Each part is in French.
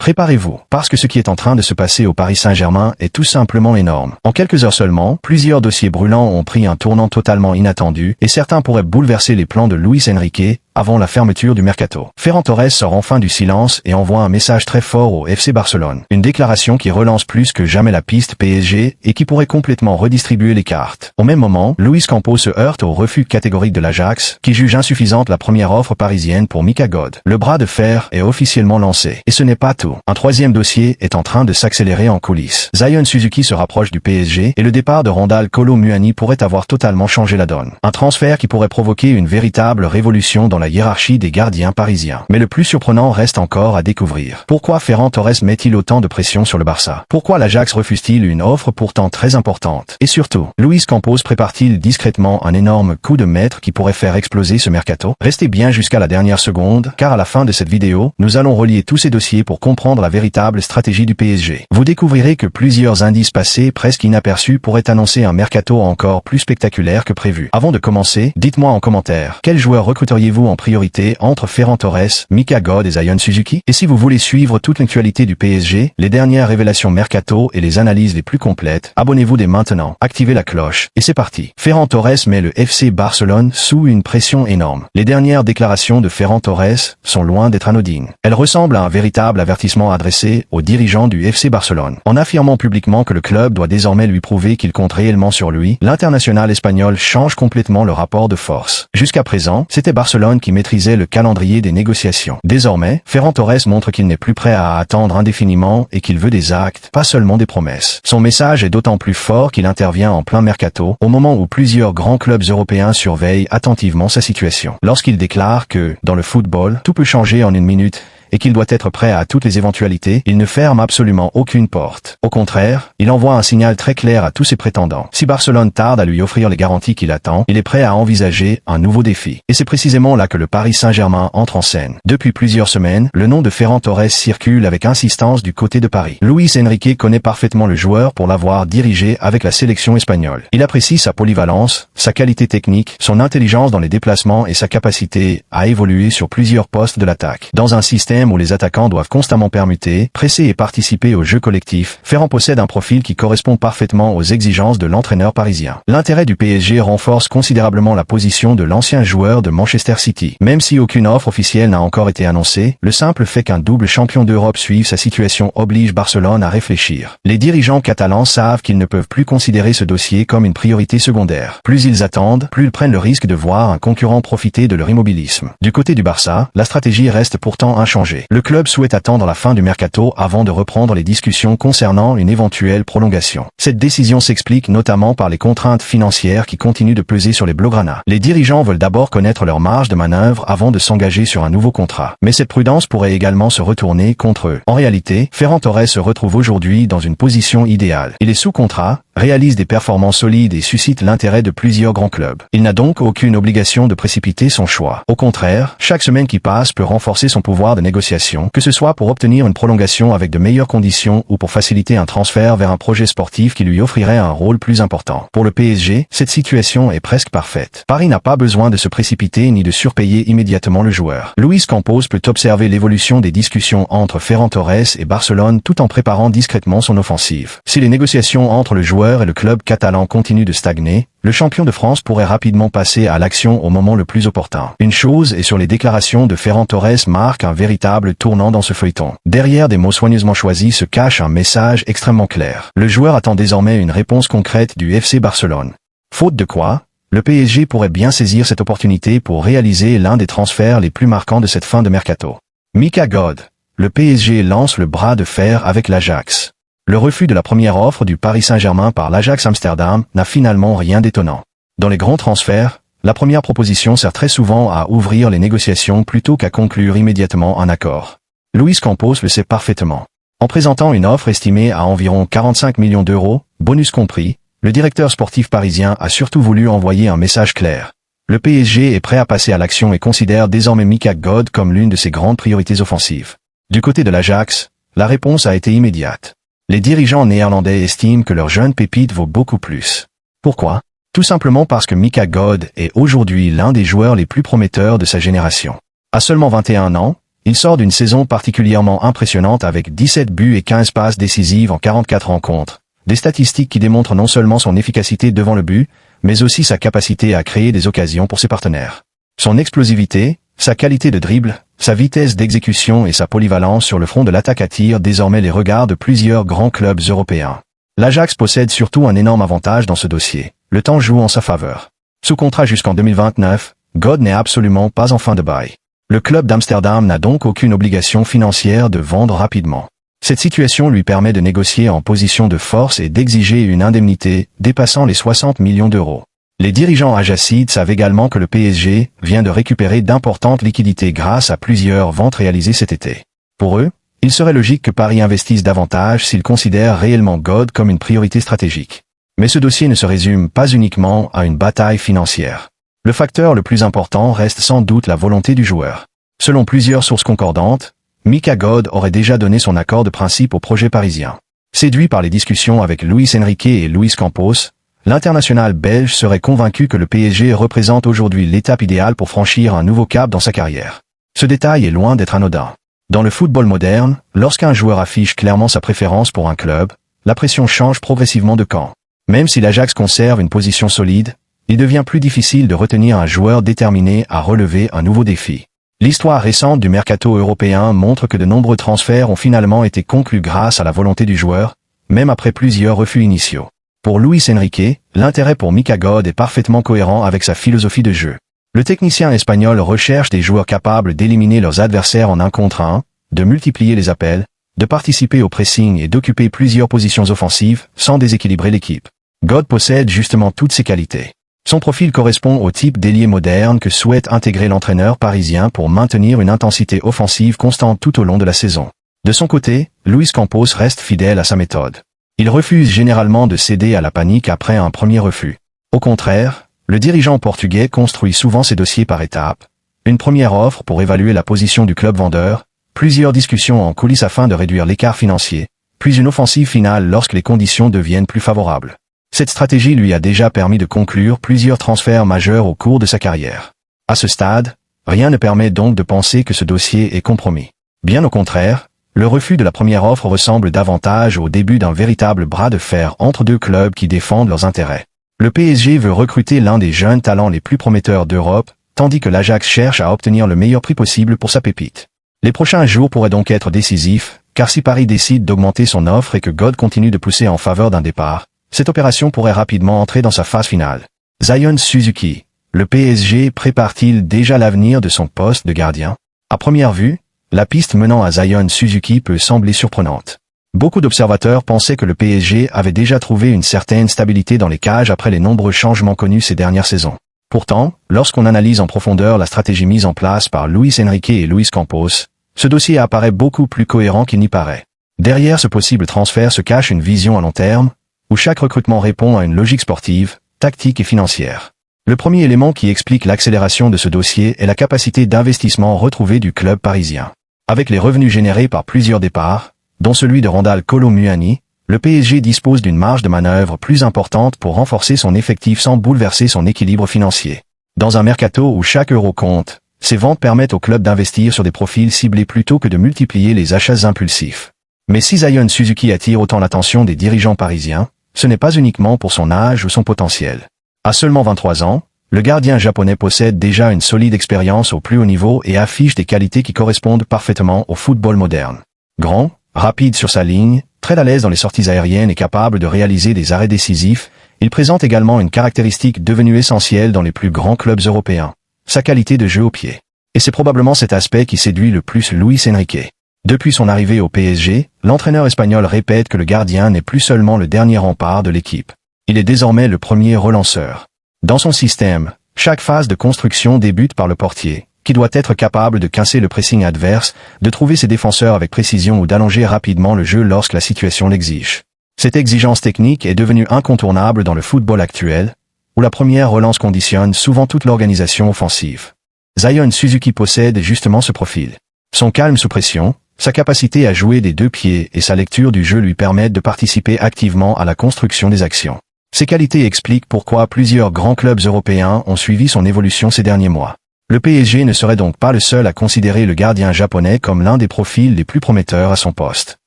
Préparez-vous, parce que ce qui est en train de se passer au Paris Saint-Germain est tout simplement énorme. En quelques heures seulement, plusieurs dossiers brûlants ont pris un tournant totalement inattendu et certains pourraient bouleverser les plans de Luis Enrique avant la fermeture du mercato. Ferran Torres sort enfin du silence et envoie un message très fort au FC Barcelone. Une déclaration qui relance plus que jamais la piste PSG et qui pourrait complètement redistribuer les cartes. Au même moment, Luis Campos se heurte au refus catégorique de l'Ajax, qui juge insuffisante la première offre parisienne pour Mika God. Le bras de fer est officiellement lancé. Et ce n'est pas tout. Un troisième dossier est en train de s'accélérer en coulisses. Zion Suzuki se rapproche du PSG et le départ de Randal Kolo Muani pourrait avoir totalement changé la donne. Un transfert qui pourrait provoquer une véritable révolution dans la hiérarchie des gardiens parisiens. Mais le plus surprenant reste encore à découvrir. Pourquoi Ferran Torres met-il autant de pression sur le Barça? Pourquoi l'Ajax refuse-t-il une offre pourtant très importante? Et surtout, Luis Campos prépare-t-il discrètement un énorme coup de maître qui pourrait faire exploser ce mercato? Restez bien jusqu'à la dernière seconde, car à la fin de cette vidéo, nous allons relier tous ces dossiers pour comprendre la véritable stratégie du PSG. Vous découvrirez que plusieurs indices passés presque inaperçus pourraient annoncer un mercato encore plus spectaculaire que prévu. Avant de commencer, dites-moi en commentaire, quel joueur recruteriez-vous en priorité entre Ferran Torres, Mika God et Zion Suzuki? Et si vous voulez suivre toute l'actualité du PSG, les dernières révélations mercato et les analyses les plus complètes, abonnez-vous dès maintenant, activez la cloche, et c'est parti. Ferran Torres met le FC Barcelone sous une pression énorme. Les dernières déclarations de Ferran Torres sont loin d'être anodines. Elles ressemblent à un véritable avertissement adressé aux dirigeants du FC Barcelone. En affirmant publiquement que le club doit désormais lui prouver qu'il compte réellement sur lui, l'international espagnol change complètement le rapport de force. Jusqu'à présent, c'était Barcelone qui maîtrisait le calendrier des négociations. Désormais, Ferran Torres montre qu'il n'est plus prêt à attendre indéfiniment et qu'il veut des actes, pas seulement des promesses. Son message est d'autant plus fort qu'il intervient en plein mercato, au moment où plusieurs grands clubs européens surveillent attentivement sa situation. Lorsqu'il déclare que, dans le football, tout peut changer en une minute, et qu'il doit être prêt à toutes les éventualités, il ne ferme absolument aucune porte. Au contraire, il envoie un signal très clair à tous ses prétendants. Si Barcelone tarde à lui offrir les garanties qu'il attend, il est prêt à envisager un nouveau défi. Et c'est précisément là que le Paris Saint-Germain entre en scène. Depuis plusieurs semaines, le nom de Ferran Torres circule avec insistance du côté de Paris. Luis Enrique connaît parfaitement le joueur pour l'avoir dirigé avec la sélection espagnole. Il apprécie sa polyvalence, sa qualité technique, son intelligence dans les déplacements et sa capacité à évoluer sur plusieurs postes de l'attaque. Dans un système où les attaquants doivent constamment permuter, presser et participer au jeu collectif, Ferran possède un profil qui correspond parfaitement aux exigences de l'entraîneur parisien. L'intérêt du PSG renforce considérablement la position de l'ancien joueur de Manchester City. Même si aucune offre officielle n'a encore été annoncée, le simple fait qu'un double champion d'Europe suive sa situation oblige Barcelone à réfléchir. Les dirigeants catalans savent qu'ils ne peuvent plus considérer ce dossier comme une priorité secondaire. Plus ils attendent, plus ils prennent le risque de voir un concurrent profiter de leur immobilisme. Du côté du Barça, la stratégie reste pourtant inchangée. Le club souhaite attendre la fin du mercato avant de reprendre les discussions concernant une éventuelle prolongation. Cette décision s'explique notamment par les contraintes financières qui continuent de peser sur les Blaugrana. Les dirigeants veulent d'abord connaître leur marge de manœuvre avant de s'engager sur un nouveau contrat. Mais cette prudence pourrait également se retourner contre eux. En réalité, Ferran Torres se retrouve aujourd'hui dans une position idéale. Il est sous contrat, réalise des performances solides et suscite l'intérêt de plusieurs grands clubs. Il n'a donc aucune obligation de précipiter son choix. Au contraire, chaque semaine qui passe peut renforcer son pouvoir de négociation, que ce soit pour obtenir une prolongation avec de meilleures conditions ou pour faciliter un transfert vers un projet sportif qui lui offrirait un rôle plus important. Pour le PSG, cette situation est presque parfaite. Paris n'a pas besoin de se précipiter ni de surpayer immédiatement le joueur. Luis Campos peut observer l'évolution des discussions entre Ferran Torres et Barcelone tout en préparant discrètement son offensive. Si les négociations entre le joueur et le club catalan continuent de stagner, le champion de France pourrait rapidement passer à l'action au moment le plus opportun. Une chose est sur les déclarations de Ferran Torres marque un véritable tournant dans ce feuilleton. Derrière des mots soigneusement choisis se cache un message extrêmement clair. Le joueur attend désormais une réponse concrète du FC Barcelone. Faute de quoi, le PSG pourrait bien saisir cette opportunité pour réaliser l'un des transferts les plus marquants de cette fin de mercato. Mika God. Le PSG lance le bras de fer avec l'Ajax. Le refus de la première offre du Paris Saint-Germain par l'Ajax Amsterdam n'a finalement rien d'étonnant. Dans les grands transferts, la première proposition sert très souvent à ouvrir les négociations plutôt qu'à conclure immédiatement un accord. Luis Campos le sait parfaitement. En présentant une offre estimée à environ 45 millions d'euros, bonus compris, le directeur sportif parisien a surtout voulu envoyer un message clair. Le PSG est prêt à passer à l'action et considère désormais Mika God comme l'une de ses grandes priorités offensives. Du côté de l'Ajax, la réponse a été immédiate. Les dirigeants néerlandais estiment que leur jeune pépite vaut beaucoup plus. Pourquoi? Tout simplement parce que Mika God est aujourd'hui l'un des joueurs les plus prometteurs de sa génération. À seulement 21 ans, il sort d'une saison particulièrement impressionnante avec 17 buts et 15 passes décisives en 44 rencontres. Des statistiques qui démontrent non seulement son efficacité devant le but, mais aussi sa capacité à créer des occasions pour ses partenaires. Son explosivité, sa qualité de dribble, sa vitesse d'exécution et sa polyvalence sur le front de l'attaque attirent désormais les regards de plusieurs grands clubs européens. L'Ajax possède surtout un énorme avantage dans ce dossier. Le temps joue en sa faveur. Sous contrat jusqu'en 2029, God n'est absolument pas en fin de bail. Le club d'Amsterdam n'a donc aucune obligation financière de vendre rapidement. Cette situation lui permet de négocier en position de force et d'exiger une indemnité dépassant les 60 millions d'euros. Les dirigeants ajacides savent également que le PSG vient de récupérer d'importantes liquidités grâce à plusieurs ventes réalisées cet été. Pour eux, il serait logique que Paris investisse davantage s'ils considèrent réellement God comme une priorité stratégique. Mais ce dossier ne se résume pas uniquement à une bataille financière. Le facteur le plus important reste sans doute la volonté du joueur. Selon plusieurs sources concordantes, Mika God aurait déjà donné son accord de principe au projet parisien. Séduit par les discussions avec Luis Enrique et Luis Campos, l'international belge serait convaincu que le PSG représente aujourd'hui l'étape idéale pour franchir un nouveau cap dans sa carrière. Ce détail est loin d'être anodin. Dans le football moderne, lorsqu'un joueur affiche clairement sa préférence pour un club, la pression change progressivement de camp. Même si l'Ajax conserve une position solide, il devient plus difficile de retenir un joueur déterminé à relever un nouveau défi. L'histoire récente du mercato européen montre que de nombreux transferts ont finalement été conclus grâce à la volonté du joueur, même après plusieurs refus initiaux. Pour Luis Enrique, l'intérêt pour Mika God est parfaitement cohérent avec sa philosophie de jeu. Le technicien espagnol recherche des joueurs capables d'éliminer leurs adversaires en 1 contre 1, de multiplier les appels, de participer au pressing et d'occuper plusieurs positions offensives sans déséquilibrer l'équipe. God possède justement toutes ces qualités. Son profil correspond au type d'ailier moderne que souhaite intégrer l'entraîneur parisien pour maintenir une intensité offensive constante tout au long de la saison. De son côté, Luis Campos reste fidèle à sa méthode. Il refuse généralement de céder à la panique après un premier refus. Au contraire, le dirigeant portugais construit souvent ses dossiers par étapes. Une première offre pour évaluer la position du club vendeur, plusieurs discussions en coulisses afin de réduire l'écart financier, puis une offensive finale lorsque les conditions deviennent plus favorables. Cette stratégie lui a déjà permis de conclure plusieurs transferts majeurs au cours de sa carrière. À ce stade, rien ne permet donc de penser que ce dossier est compromis. Bien au contraire, le refus de la première offre ressemble davantage au début d'un véritable bras de fer entre deux clubs qui défendent leurs intérêts. Le PSG veut recruter l'un des jeunes talents les plus prometteurs d'Europe, tandis que l'Ajax cherche à obtenir le meilleur prix possible pour sa pépite. Les prochains jours pourraient donc être décisifs, car si Paris décide d'augmenter son offre et que God continue de pousser en faveur d'un départ, cette opération pourrait rapidement entrer dans sa phase finale. Zion Suzuki, le PSG prépare-t-il déjà l'avenir de son poste de gardien? À première vue, la piste menant à Zion Suzuki peut sembler surprenante. Beaucoup d'observateurs pensaient que le PSG avait déjà trouvé une certaine stabilité dans les cages après les nombreux changements connus ces dernières saisons. Pourtant, lorsqu'on analyse en profondeur la stratégie mise en place par Luis Enrique et Luis Campos, ce dossier apparaît beaucoup plus cohérent qu'il n'y paraît. Derrière ce possible transfert se cache une vision à long terme, où chaque recrutement répond à une logique sportive, tactique et financière. Le premier élément qui explique l'accélération de ce dossier est la capacité d'investissement retrouvée du club parisien. Avec les revenus générés par plusieurs départs, dont celui de Randal Kolo Muani, le PSG dispose d'une marge de manœuvre plus importante pour renforcer son effectif sans bouleverser son équilibre financier. Dans un mercato où chaque euro compte, ces ventes permettent au club d'investir sur des profils ciblés plutôt que de multiplier les achats impulsifs. Mais si Zion Suzuki attire autant l'attention des dirigeants parisiens, ce n'est pas uniquement pour son âge ou son potentiel. À seulement 23 ans, le gardien japonais possède déjà une solide expérience au plus haut niveau et affiche des qualités qui correspondent parfaitement au football moderne. Grand, rapide sur sa ligne, très à l'aise dans les sorties aériennes et capable de réaliser des arrêts décisifs, il présente également une caractéristique devenue essentielle dans les plus grands clubs européens, sa qualité de jeu au pied. Et c'est probablement cet aspect qui séduit le plus Luis Enrique. Depuis son arrivée au PSG, l'entraîneur espagnol répète que le gardien n'est plus seulement le dernier rempart de l'équipe. Il est désormais le premier relanceur. Dans son système, chaque phase de construction débute par le portier, qui doit être capable de casser le pressing adverse, de trouver ses défenseurs avec précision ou d'allonger rapidement le jeu lorsque la situation l'exige. Cette exigence technique est devenue incontournable dans le football actuel, où la première relance conditionne souvent toute l'organisation offensive. Zion Suzuki possède justement ce profil. Son calme sous pression, sa capacité à jouer des 2 pieds et sa lecture du jeu lui permettent de participer activement à la construction des actions. Ces qualités expliquent pourquoi plusieurs grands clubs européens ont suivi son évolution ces derniers mois. Le PSG ne serait donc pas le seul à considérer le gardien japonais comme l'un des profils les plus prometteurs à son poste.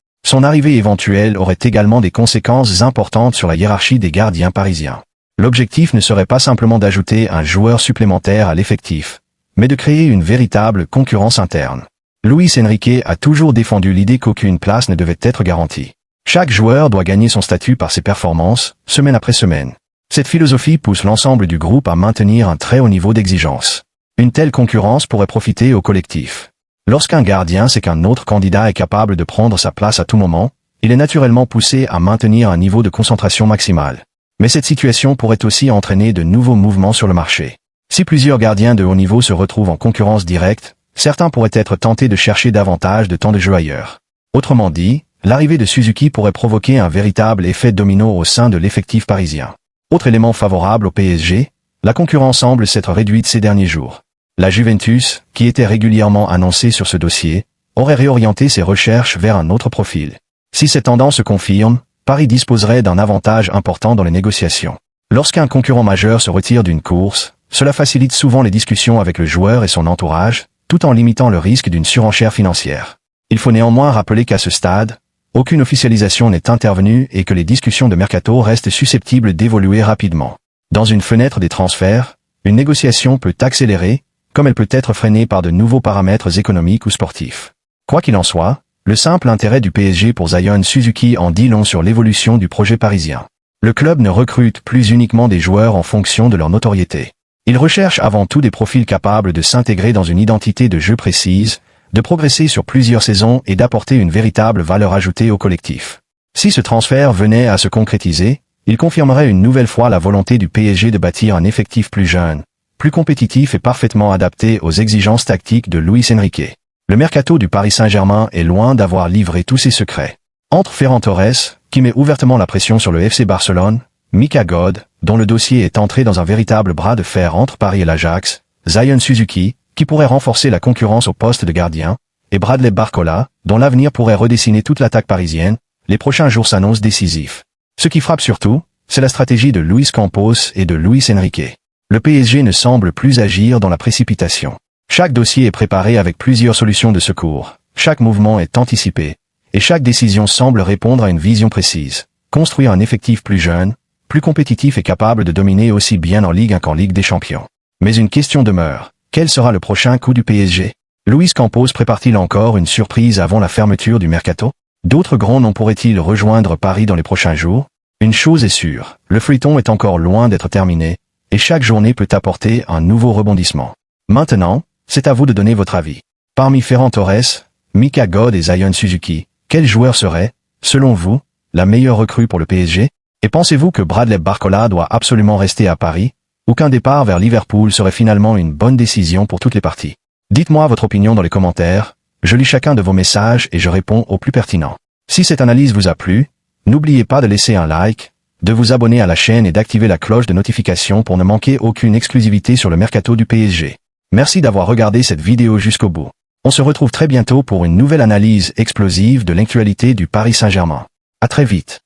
Son arrivée éventuelle aurait également des conséquences importantes sur la hiérarchie des gardiens parisiens. L'objectif ne serait pas simplement d'ajouter un joueur supplémentaire à l'effectif, mais de créer une véritable concurrence interne. Luis Enrique a toujours défendu l'idée qu'aucune place ne devait être garantie. Chaque joueur doit gagner son statut par ses performances, semaine après semaine. Cette philosophie pousse l'ensemble du groupe à maintenir un très haut niveau d'exigence. Une telle concurrence pourrait profiter au collectif. Lorsqu'un gardien sait qu'un autre candidat est capable de prendre sa place à tout moment, il est naturellement poussé à maintenir un niveau de concentration maximal. Mais cette situation pourrait aussi entraîner de nouveaux mouvements sur le marché. Si plusieurs gardiens de haut niveau se retrouvent en concurrence directe, certains pourraient être tentés de chercher davantage de temps de jeu ailleurs. Autrement dit, l'arrivée de Suzuki pourrait provoquer un véritable effet domino au sein de l'effectif parisien. Autre élément favorable au PSG, la concurrence semble s'être réduite ces derniers jours. La Juventus, qui était régulièrement annoncée sur ce dossier, aurait réorienté ses recherches vers un autre profil. Si cette tendance se confirme, Paris disposerait d'un avantage important dans les négociations. Lorsqu'un concurrent majeur se retire d'une course, cela facilite souvent les discussions avec le joueur et son entourage, tout en limitant le risque d'une surenchère financière. Il faut néanmoins rappeler qu'à ce stade, aucune officialisation n'est intervenue et que les discussions de mercato restent susceptibles d'évoluer rapidement. Dans une fenêtre des transferts, une négociation peut accélérer, comme elle peut être freinée par de nouveaux paramètres économiques ou sportifs. Quoi qu'il en soit, le simple intérêt du PSG pour Zion Suzuki en dit long sur l'évolution du projet parisien. Le club ne recrute plus uniquement des joueurs en fonction de leur notoriété. Il recherche avant tout des profils capables de s'intégrer dans une identité de jeu précise, de progresser sur plusieurs saisons et d'apporter une véritable valeur ajoutée au collectif. Si ce transfert venait à se concrétiser, il confirmerait une nouvelle fois la volonté du PSG de bâtir un effectif plus jeune, plus compétitif et parfaitement adapté aux exigences tactiques de Luis Enrique. Le mercato du Paris Saint-Germain est loin d'avoir livré tous ses secrets. Entre Ferran Torres, qui met ouvertement la pression sur le FC Barcelone, Mika God, dont le dossier est entré dans un véritable bras de fer entre Paris et l'Ajax, Zion Suzuki, qui pourrait renforcer la concurrence au poste de gardien, et Bradley Barcola, dont l'avenir pourrait redessiner toute l'attaque parisienne, les prochains jours s'annoncent décisifs. Ce qui frappe surtout, c'est la stratégie de Luis Campos et de Luis Enrique. Le PSG ne semble plus agir dans la précipitation. Chaque dossier est préparé avec plusieurs solutions de secours, chaque mouvement est anticipé, et chaque décision semble répondre à une vision précise. Construire un effectif plus jeune, plus compétitif et capable de dominer aussi bien en Ligue 1 qu'en Ligue des Champions. Mais une question demeure. Quel sera le prochain coup du PSG? Luis Campos prépare-t-il encore une surprise avant la fermeture du mercato? D'autres grands noms pourraient-ils rejoindre Paris dans les prochains jours? Une chose est sûre, le feuilleton est encore loin d'être terminé, et chaque journée peut apporter un nouveau rebondissement. Maintenant, c'est à vous de donner votre avis. Parmi Ferran Torres, Mika God et Zion Suzuki, quel joueur serait, selon vous, la meilleure recrue pour le PSG? Et pensez-vous que Bradley Barcola doit absolument rester à Paris, ou qu'un départ vers Liverpool serait finalement une bonne décision pour toutes les parties? Dites-moi votre opinion dans les commentaires, je lis chacun de vos messages et je réponds aux plus pertinents. Si cette analyse vous a plu, n'oubliez pas de laisser un like, de vous abonner à la chaîne et d'activer la cloche de notification pour ne manquer aucune exclusivité sur le mercato du PSG. Merci d'avoir regardé cette vidéo jusqu'au bout. On se retrouve très bientôt pour une nouvelle analyse explosive de l'actualité du Paris Saint-Germain. À très vite.